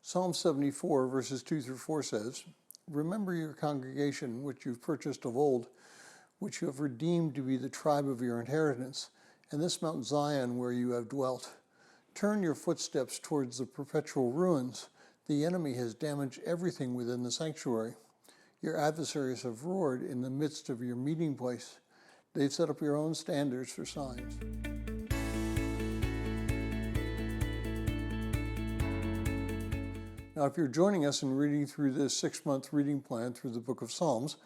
Psalm 74, verses 2 through 4 says, "Remember your congregation, which you've purchased of old, which you have redeemed to be the tribe of your inheritance, and this Mount Zion where you have dwelt. Turn your footsteps towards the perpetual ruins. The enemy has damaged everything within the sanctuary. Your adversaries have roared in the midst of your meeting place. They've set up your own standards for signs." Now, if you're joining us in reading through this 6-month reading plan through the book of Psalms,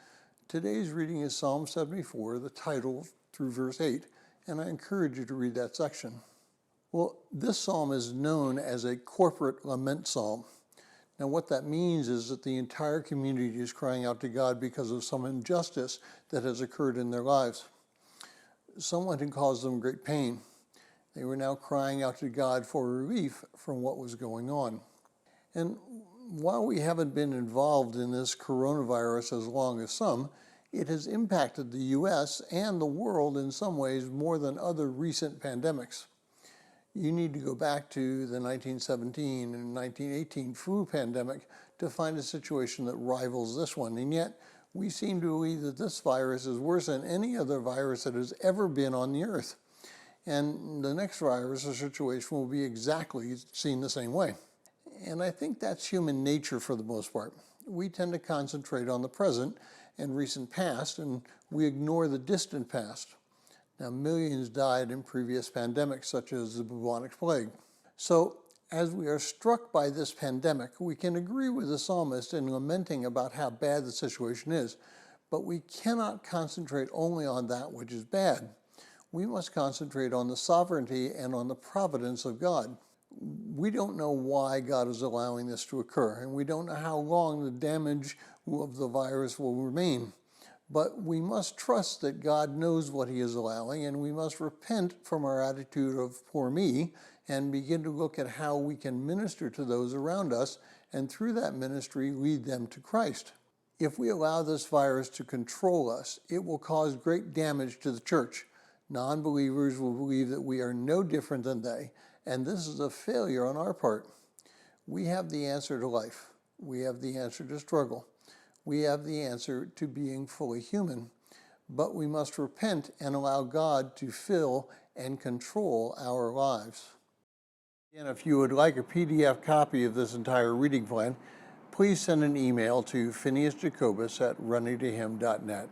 today's reading is Psalm 74, the title through verse 8, and I encourage you to read that section. Well, this psalm is known as a corporate lament psalm. Now, what that means is that the entire community is crying out to God because of some injustice that has occurred in their lives. Someone had caused them great pain. They were now crying out to God for relief from what was going on. And while we haven't been involved in this coronavirus as long as some, it has impacted the U.S. and the world in some ways more than other recent pandemics. You need to go back to the 1917 and 1918 flu pandemic to find a situation that rivals this one. And yet, we seem to believe that this virus is worse than any other virus that has ever been on the earth. And the next virus or situation will be exactly seen the same way. And I think that's human nature for the most part. We tend to concentrate on the present and recent past, and we ignore the distant past. Now, millions died in previous pandemics, such as the bubonic plague. So, as we are struck by this pandemic, we can agree with the psalmist in lamenting about how bad the situation is, but we cannot concentrate only on that which is bad. We must concentrate on the sovereignty and on the providence of God. We don't know why God is allowing this to occur, and we don't know how long the damage of the virus will remain. But we must trust that God knows what he is allowing, and we must repent from our attitude of poor me and begin to look at how we can minister to those around us, and through that ministry lead them to Christ. If we allow this virus to control us, it will cause great damage to the church. Non-believers will believe that we are no different than they, and this is a failure on our part. We have the answer to life. We have the answer to struggle. We have the answer to being fully human, but we must repent and allow God to fill and control our lives. And if you would like a PDF copy of this entire reading plan, please send an email to phineasjacobus@runningtohim.net.